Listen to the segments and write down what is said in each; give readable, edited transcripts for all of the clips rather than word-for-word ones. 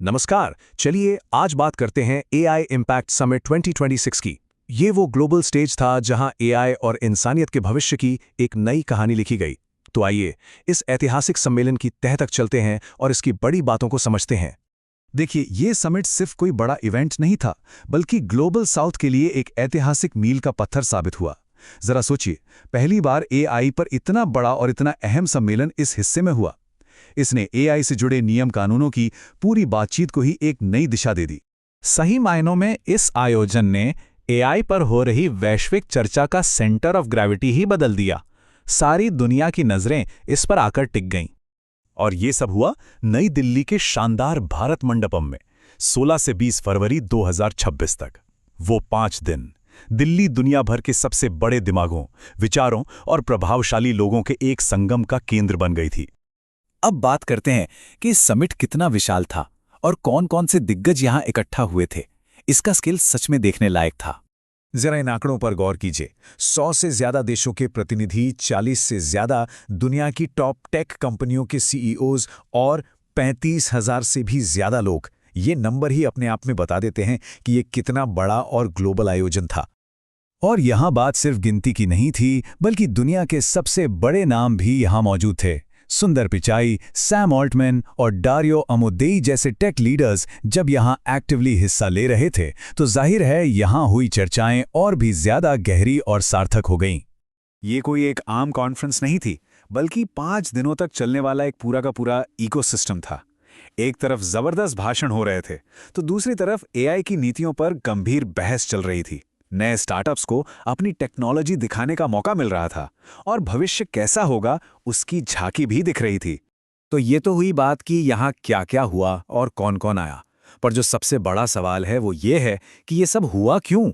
नमस्कार। चलिए आज बात करते हैं एआई इम्पैक्ट समिट 2026 की। ये वो ग्लोबल स्टेज था जहां एआई और इंसानियत के भविष्य की एक नई कहानी लिखी गई। तो आइए इस ऐतिहासिक सम्मेलन की तह तक चलते हैं और इसकी बड़ी बातों को समझते हैं। देखिए, ये समिट सिर्फ कोई बड़ा इवेंट नहीं था, बल्कि ग्लोबल साउथ के लिए एक ऐतिहासिक मील का पत्थर साबित हुआ। जरा सोचिए, पहली बार एआई पर इतना बड़ा और इतना अहम सम्मेलन इस हिस्से में हुआ। इसने एआई से जुड़े नियम कानूनों की पूरी बातचीत को ही एक नई दिशा दे दी। सही मायनों में इस आयोजन ने एआई पर हो रही वैश्विक चर्चा का सेंटर ऑफ ग्रेविटी ही बदल दिया। सारी दुनिया की नजरें इस पर आकर टिक गईं। और ये सब हुआ नई दिल्ली के शानदार भारत मंडपम में 16 से 20 फरवरी 2026 तक। वो 5 दिन दिल्ली दुनिया भर के सबसे बड़े दिमागों, विचारों और प्रभावशाली लोगों के एक संगम का केंद्र बन गई थी। अब बात करते हैं कि इस समिट कितना विशाल था और कौन-कौन से दिग्गज यहां इकट्ठा हुए थे। इसका स्केल सच में देखने लायक था। जरा इन आंकड़ों पर गौर कीजिए। 100 से ज्यादा देशों के प्रतिनिधि, 40 से ज्यादा दुनिया की टॉप टेक कंपनियों के सीईओज और 35,000 से भी ज्यादा लोग। ये नंबर ही अपने आप में बता देते हैं कि ये कितना बड़ा और ग्लोबल आयोजन था। और यहां बात सिर्फ गिनती की नहीं थी, बल्कि दुनिया के सबसे बड़े नाम भी यहां मौजूद थे। सुंदर पिचाई, सैम ऑल्टमैन और डारियो अमोदेई जैसे टेक लीडर्स जब यहां एक्टिवली हिस्सा ले रहे थे, तो जाहिर है यहां हुई चर्चाएं और भी ज्यादा गहरी और सार्थक हो गईं। ये कोई एक आम कॉन्फ्रेंस नहीं थी, बल्कि 5 दिनों तक चलने वाला एक पूरा का पूरा इकोसिस्टम था। एक तरफ जबरदस्त भाषण हो रहे थे, तो दूसरी तरफ एआई की नीतियों पर गंभीर बहस चल रही थी। नए स्टार्टअप्स को अपनी टेक्नोलॉजी दिखाने का मौका मिल रहा था और भविष्य कैसा होगा उसकी झांकी भी दिख रही थी। तो ये तो हुई बात कि यहाँ क्या क्या हुआ और कौन कौन आया, पर जो सबसे बड़ा सवाल है वो ये है कि ये सब हुआ क्यों?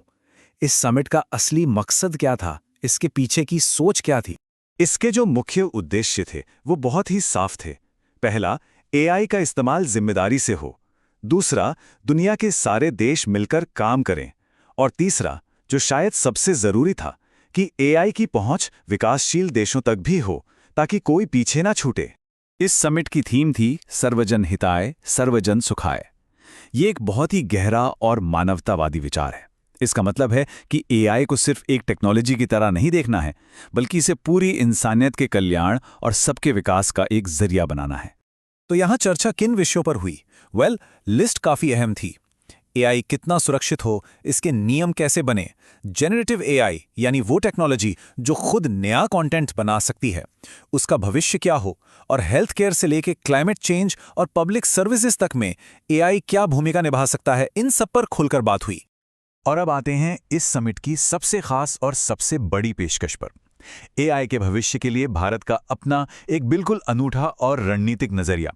इस समिट का असली मकसद क्या था? इसके पीछे की सोच क्या थी? इसके जो मुख्य उद्देश्य थे वो बहुत ही साफ थे। पहला, एआई का इस्तेमाल जिम्मेदारी से हो। दूसरा, दुनिया के सारे देश मिलकर काम करें। और तीसरा, जो शायद सबसे जरूरी था, कि एआई की पहुंच विकासशील देशों तक भी हो, ताकि कोई पीछे ना छूटे। इस समिट की थीम थी सर्वजन हिताय, सर्वजन सुखाय। ये एक बहुत ही गहरा और मानवतावादी विचार है। इसका मतलब है कि एआई को सिर्फ एक टेक्नोलॉजी की तरह नहीं देखना है, बल्कि इसे पूरी इंसानियत के कल्याण और सबके विकास का एक जरिया बनाना है। तो यहाँ चर्चा किन विषयों पर हुई? लिस्ट काफी अहम थी। एआई कितना सुरक्षित हो, इसके नियम कैसे बने, जेनरेटिव एआई यानी वो टेक्नोलॉजी जो खुद नया कंटेंट बना सकती है, उसका भविष्य क्या हो, और हेल्थ केयर से लेके क्लाइमेट चेंज और पब्लिक सर्विसेज तक में एआई क्या भूमिका निभा सकता है, इन सब पर खुलकर बात हुई। और अब आते हैं इस समिट की सबसे खास और सबसे बड़ी पेशकश पर। एआई के भविष्य के लिए भारत का अपना एक बिल्कुल अनूठा और रणनीतिक नजरिया।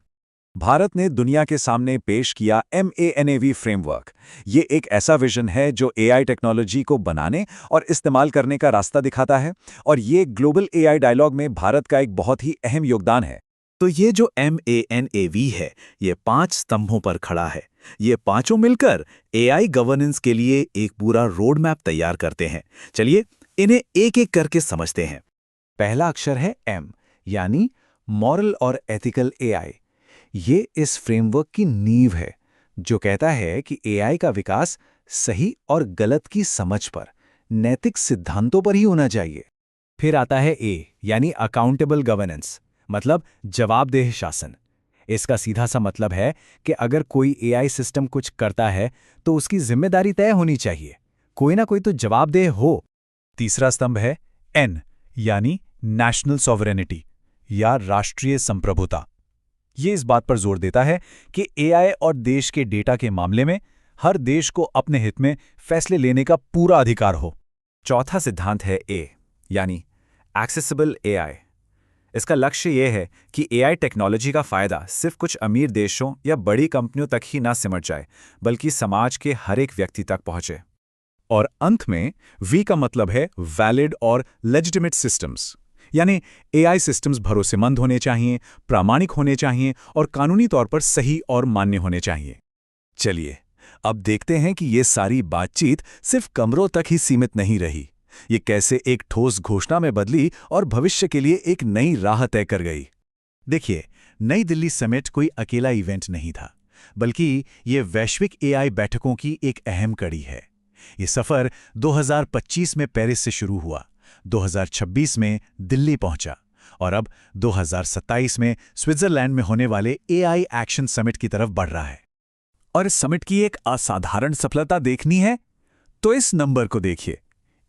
भारत ने दुनिया के सामने पेश किया MANAV फ्रेमवर्क। ये एक ऐसा विजन है जो एआई टेक्नोलॉजी को बनाने और इस्तेमाल करने का रास्ता दिखाता है, और ये ग्लोबल एआई डायलॉग में भारत का एक बहुत ही अहम योगदान है। तो ये जो MANAV है, ये 5 स्तंभों पर खड़ा है। ये पांचों मिलकर एआई गवर्नेंस के लिए एक पूरा रोड मैप तैयार करते हैं। चलिए इन्हें एक एक करके समझते हैं। पहला अक्षर है M, यानी मॉरल और एथिकल एआई। ये इस फ्रेमवर्क की नींव है, जो कहता है कि एआई का विकास सही और गलत की समझ पर, नैतिक सिद्धांतों पर ही होना चाहिए। फिर आता है A, यानी अकाउंटेबल गवर्नेंस, मतलब जवाबदेह शासन। इसका सीधा सा मतलब है कि अगर कोई एआई सिस्टम कुछ करता है तो उसकी जिम्मेदारी तय होनी चाहिए, कोई ना कोई तो जवाबदेह हो। तीसरा स्तंभ है N, यानी नेशनल सॉवरेनिटी या राष्ट्रीय संप्रभुता। ये इस बात पर जोर देता है कि एआई और देश के डेटा के मामले में हर देश को अपने हित में फैसले लेने का पूरा अधिकार हो। चौथा सिद्धांत है A, यानी एक्सेसिबल एआई। इसका लक्ष्य यह है कि एआई टेक्नोलॉजी का फायदा सिर्फ कुछ अमीर देशों या बड़ी कंपनियों तक ही ना सिमट जाए, बल्कि समाज के हर एक व्यक्ति तक पहुंचे। और अंत में V का मतलब है वैलिड और लेजिटिमेट सिस्टम्स, यानी एआई सिस्टम्स भरोसेमंद होने चाहिए, प्रामाणिक होने चाहिए और कानूनी तौर पर सही और मान्य होने चाहिए। चलिए अब देखते हैं कि ये सारी बातचीत सिर्फ कमरों तक ही सीमित नहीं रही। ये कैसे एक ठोस घोषणा में बदली और भविष्य के लिए एक नई राह तय कर गई। देखिए, नई दिल्ली समिट कोई अकेला इवेंट नहीं था। बल्कि ये वैश्विक एआई बैठकों की एक अहम कड़ी है। ये सफ़र 2025 में पेरिस से शुरू हुआ, 2026 में दिल्ली पहुंचा और अब 2027 में स्विट्जरलैंड में होने वाले एआई एक्शन समिट की तरफ बढ़ रहा है। और इस समिट की एक असाधारण सफलता देखनी है तो इस नंबर को देखिए।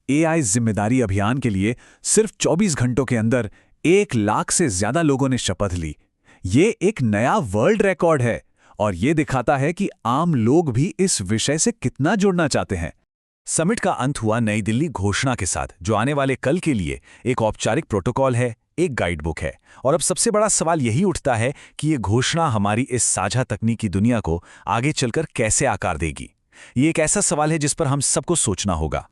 एआई जिम्मेदारी अभियान के लिए सिर्फ 24 घंटों के अंदर 1 लाख से ज्यादा लोगों ने शपथ ली। ये एक नया वर्ल्ड रिकॉर्ड है और ये दिखाता है कि आम लोग भी इस विषय से कितना जुड़ना चाहते हैं। समिट का अंत हुआ नई दिल्ली घोषणा के साथ, जो आने वाले कल के लिए एक औपचारिक प्रोटोकॉल है, एक गाइडबुक है। और अब सबसे बड़ा सवाल यही उठता है कि ये घोषणा हमारी इस साझा तकनीकी दुनिया को आगे चलकर कैसे आकार देगी। ये एक ऐसा सवाल है जिस पर हम सबको सोचना होगा।